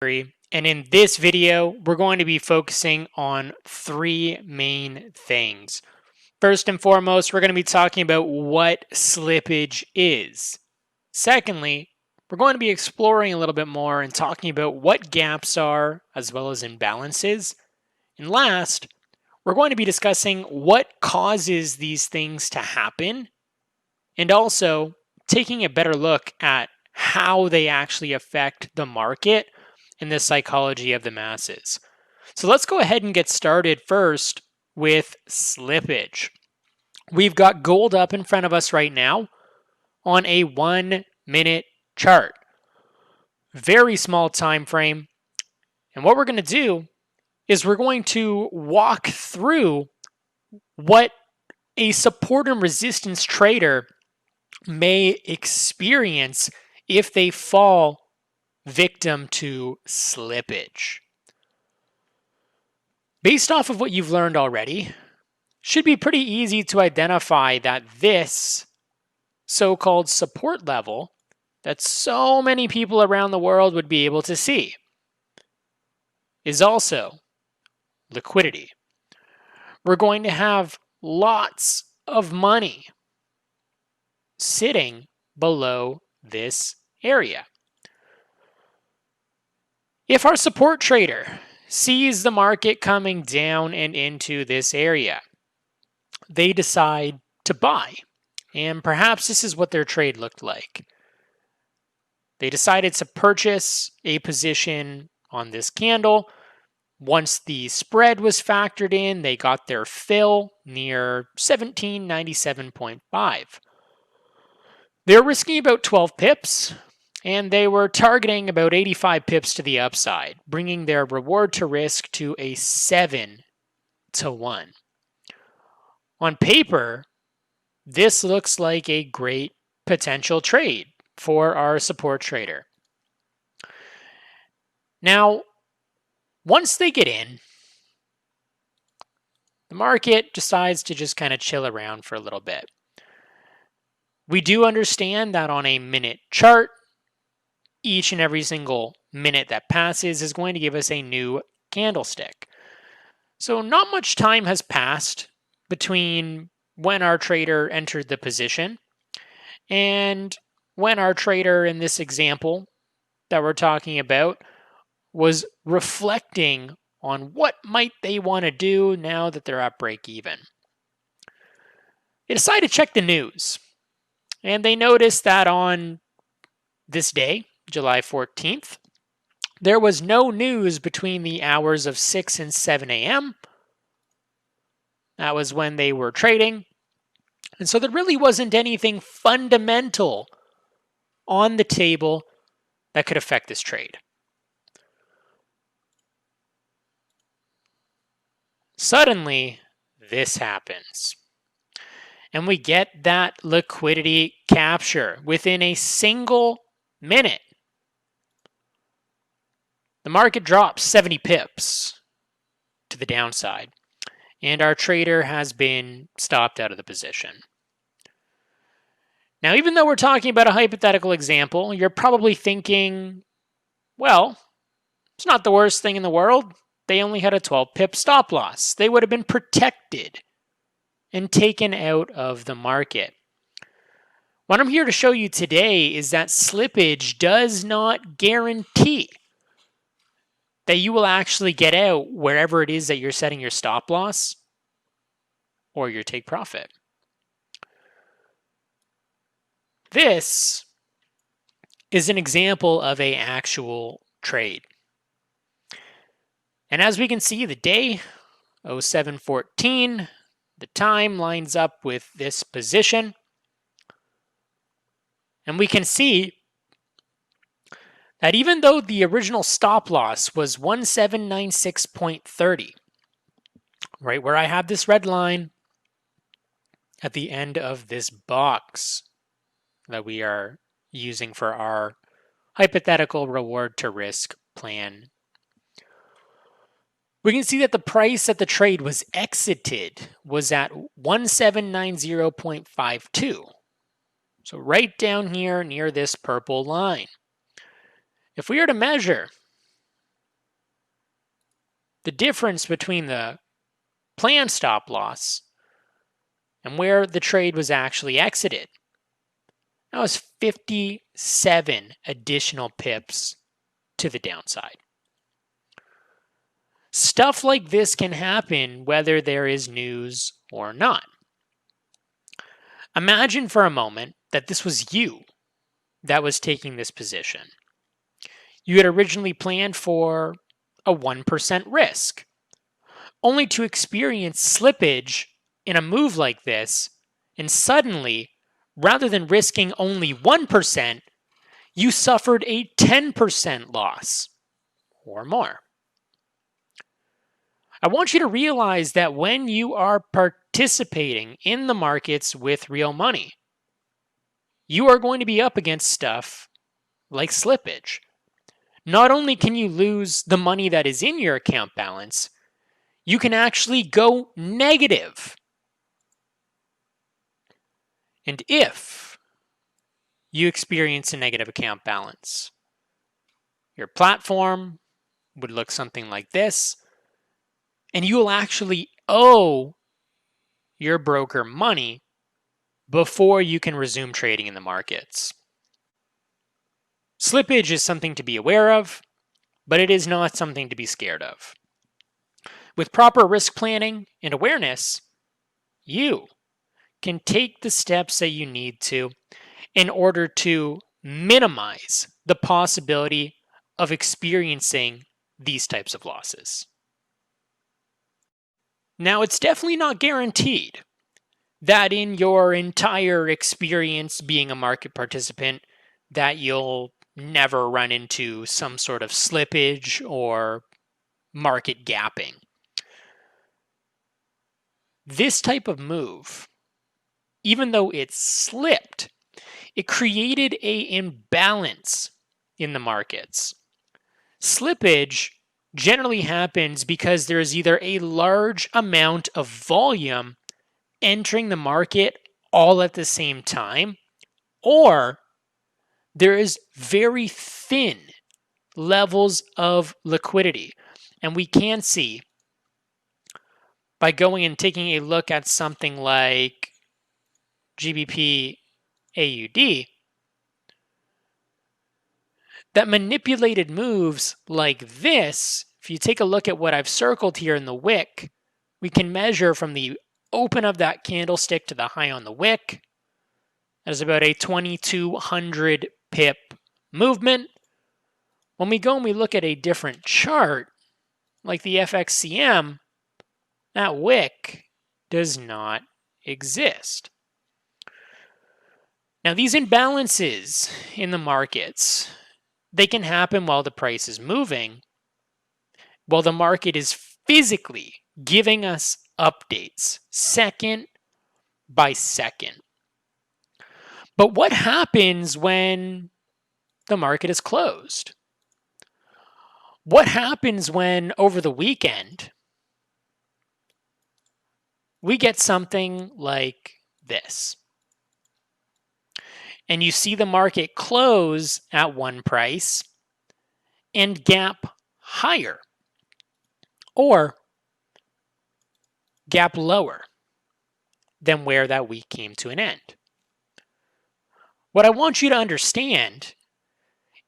And in this video, we're going to be focusing on three main things. First and foremost, we're going to be talking about what slippage is. Secondly, we're going to be exploring a little bit more and talking about what gaps are as well as imbalances. And last, we're going to be discussing what causes these things to happen and also taking a better look at how they actually affect the market and the psychology of the masses. So let's go ahead and get started first with slippage. We've got gold up in front of us right now on a 1 minute chart. Very small time frame. And what we're going to do is we're going to walk through what a support and resistance trader may experience if they fall victim to slippage. Based off of what you've learned already, should be pretty easy to identify that this so-called support level that so many people around the world would be able to see is also liquidity. We're going to have lots of money sitting below this area. If our support trader sees the market coming down and into this area, they decide to buy. And perhaps this is what their trade looked like. They decided to purchase a position on this candle. Once the spread was factored in, they got their fill near 1797.5. They're risking about 12 pips, and they were targeting about 85 pips to the upside, bringing their reward to risk to a 7 to 1. On paper, this looks like a great potential trade for our support trader. Now, once they get in, the market decides to just kind of chill around for a little bit. We do understand that on a minute chart, each and every single minute that passes is going to give us a new candlestick. So not much time has passed between when our trader entered the position and when our trader in this example that we're talking about was reflecting on what might they want to do now that they're at break even. They decide to check the news, and they noticed that on this day, July 14th, there was no news between the hours of 6 and 7 a.m. That was when they were trading. And so there really wasn't anything fundamental on the table that could affect this trade. Suddenly, this happens. And we get that liquidity capture within a single minute. The market drops 70 pips to the downside, and our trader has been stopped out of the position. Now, even though we're talking about a hypothetical example, you're probably thinking, well, it's not the worst thing in the world. They only had a 12 pip stop loss. They would have been protected and taken out of the market. What I'm here to show you today is that slippage does not guarantee that you will actually get out wherever it is that you're setting your stop loss or your take profit. This is an example of an actual trade. And as we can see, the day, 0714, the time lines up with this position. And we can see that even though the original stop loss was 1796.30, right where I have this red line at the end of this box that we are using for our hypothetical reward to risk plan, we can see that the price that the trade was exited was at 1790.52. So right down here near this purple line. If we were to measure the difference between the planned stop loss and where the trade was actually exited, that was 57 additional pips to the downside. Stuff like this can happen whether there is news or not. Imagine for a moment that this was you that was taking this position. You had originally planned for a 1% risk, only to experience slippage in a move like this, and suddenly, rather than risking only 1%, you suffered a 10% loss or more. I want you to realize that when you are participating in the markets with real money, you are going to be up against stuff like slippage. Not only can you lose the money that is in your account balance, you can actually go negative. And if you experience a negative account balance, your platform would look something like this, and you will actually owe your broker money before you can resume trading in the markets. Slippage is something to be aware of, but it is not something to be scared of. With proper risk planning and awareness, you can take the steps that you need to in order to minimize the possibility of experiencing these types of losses. Now, it's definitely not guaranteed that in your entire experience being a market participant that you'll never run into some sort of slippage or market gapping. This type of move, even though it slipped, it created an imbalance in the markets. Slippage generally happens because there is either a large amount of volume entering the market all at the same time, or there is very thin levels of liquidity. And we can see by going and taking a look at something like GBP AUD that manipulated moves like this, if you take a look at what I've circled here in the wick, we can measure from the open of that candlestick to the high on the wick. That is about a 2,200 pip movement. When we go and we look at a different chart, like the FXCM, that wick does not exist. Now, these imbalances in the markets, they can happen while the price is moving, while the market is physically giving us updates second by second. But what happens when the market is closed? What happens when over the weekend we get something like this? And you see the market close at one price and gap higher or gap lower than where that week came to an end. What I want you to understand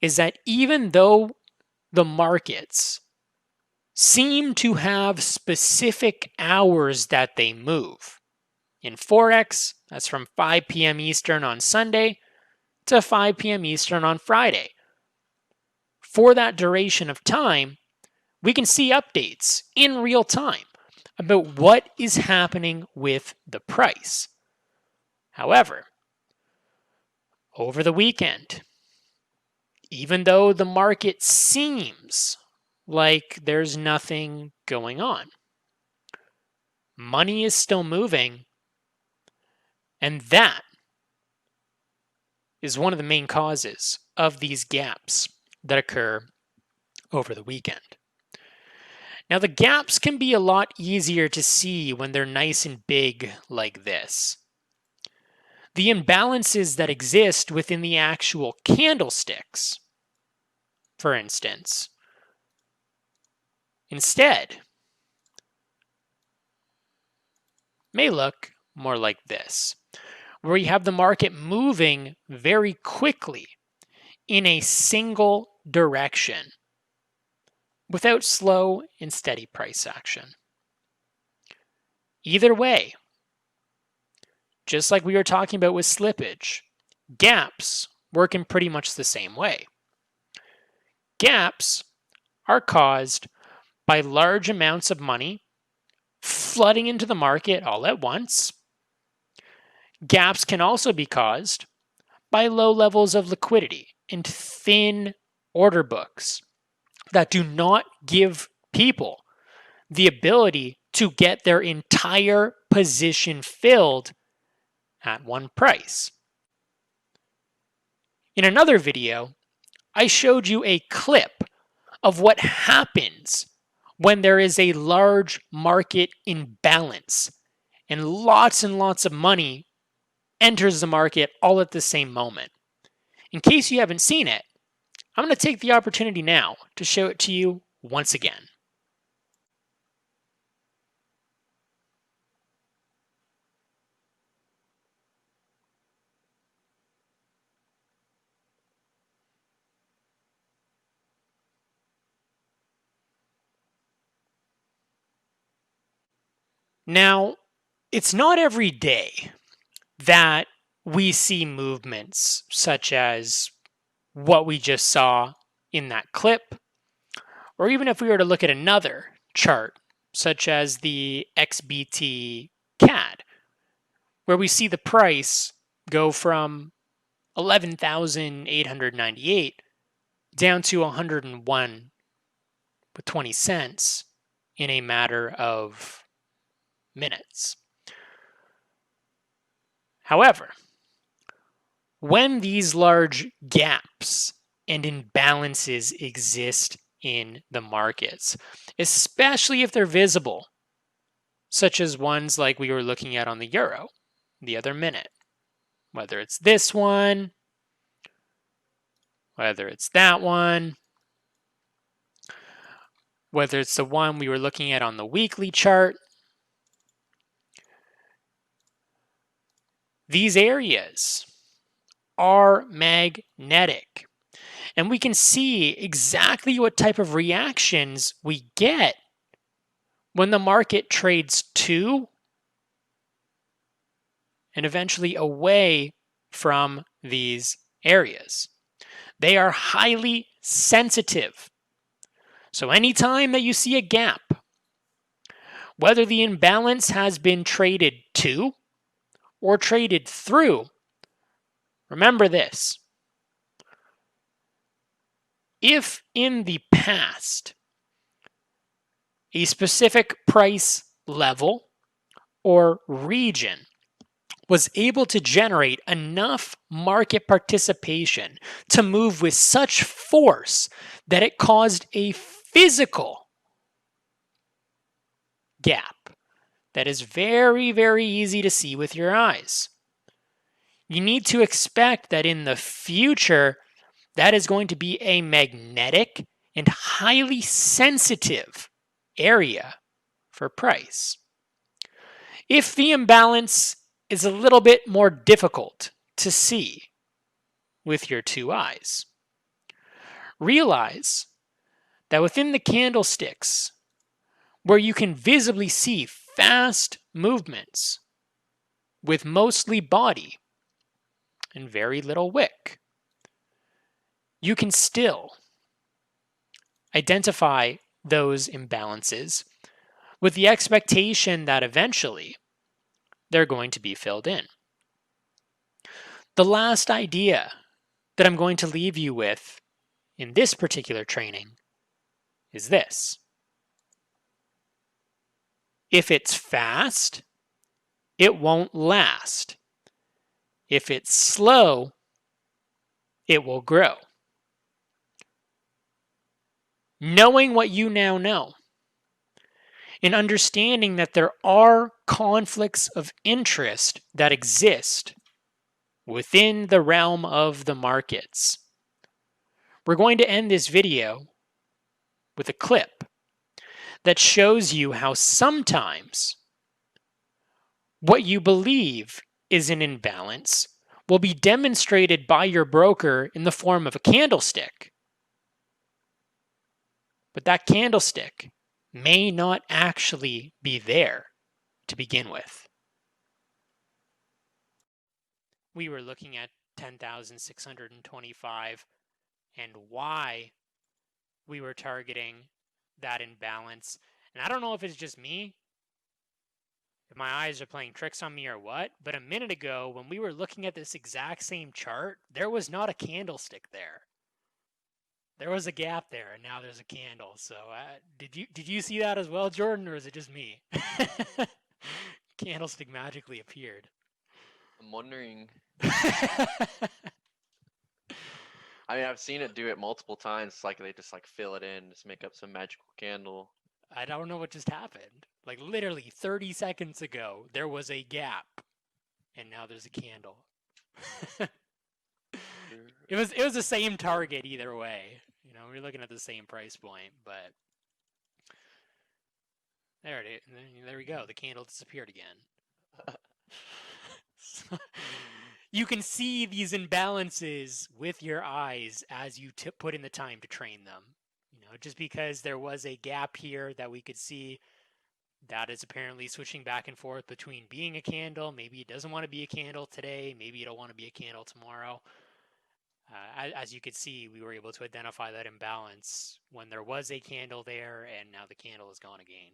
is that even though the markets seem to have specific hours that they move, in Forex, that's from 5 p.m. Eastern on Sunday to 5 p.m. Eastern on Friday. For that duration of time, we can see updates in real time about what is happening with the price. However, over the weekend, even though the market seems like there's nothing going on, money is still moving, and that is one of the main causes of these gaps that occur over the weekend. Now, the gaps can be a lot easier to see when they're nice and big like this. The imbalances that exist within the actual candlesticks, for instance, instead, may look more like this, where you have the market moving very quickly in a single direction without slow and steady price action. Either way, just like we were talking about with slippage, gaps work in pretty much the same way. Gaps are caused by large amounts of money flooding into the market all at once. Gaps can also be caused by low levels of liquidity and thin order books that do not give people the ability to get their entire position filled at one price. In another video, I showed you a clip of what happens when there is a large market imbalance and lots of money enters the market all at the same moment. In case you haven't seen it, I'm going to take the opportunity now to show it to you once again. Now, it's not every day that we see movements such as what we just saw in that clip, or even if we were to look at another chart, such as the XBT CAD, where we see the price go from 11,898 down to 101 with 20 cents in a matter of minutes. However, when these large gaps and imbalances exist in the markets, especially if they're visible, such as ones like we were looking at on the euro the other minute, whether it's this one, whether it's that one, whether it's the one we were looking at on the weekly chart, these areas are magnetic. And we can see exactly what type of reactions we get when the market trades to and eventually away from these areas. They are highly sensitive. So anytime that you see a gap, whether the imbalance has been traded to or traded through, remember this. If in the past a specific price level or region was able to generate enough market participation to move with such force that it caused a physical gap that is very, very easy to see with your eyes, you need to expect that in the future, that is going to be a magnetic and highly sensitive area for price. If the imbalance is a little bit more difficult to see with your two eyes, realize that within the candlesticks, where you can visibly see fast movements with mostly body and very little wick, you can still identify those imbalances with the expectation that eventually they're going to be filled in. The last idea that I'm going to leave you with in this particular training is this. If it's fast, it won't last. If it's slow, it will grow. Knowing what you now know and understanding that there are conflicts of interest that exist within the realm of the markets, we're going to end this video with a clip that shows you how sometimes What you believe is an imbalance will be demonstrated by your broker in the form of a candlestick. But that candlestick may not actually be there to begin with. We were looking at 10,625 and why we were targeting that imbalance. And I don't know if it's just me, if my eyes are playing tricks on me or what, but a minute ago when we were looking at this exact same chart, there was not a candlestick there. There was a gap there, and now there's a candle. So did you see that as well, Jordan, or is it just me? Candlestick magically appeared. I'm wondering. I mean, I've seen it do it multiple times. It's like they just like fill it in, just make up some magical candle. I don't know what just happened. Like literally 30 seconds ago, there was a gap, and now there's a candle. It was the same target either way. You know, we're looking at the same price point, but there it is. There we go. The candle disappeared again. You can see these imbalances with your eyes as you put in the time to train them. You know, just because there was a gap here that we could see, that is apparently switching back and forth between being a candle. Maybe it doesn't want to be a candle today. Maybe it'll want to be a candle tomorrow. As you could see, we were able to identify that imbalance when there was a candle there, and now the candle is gone again.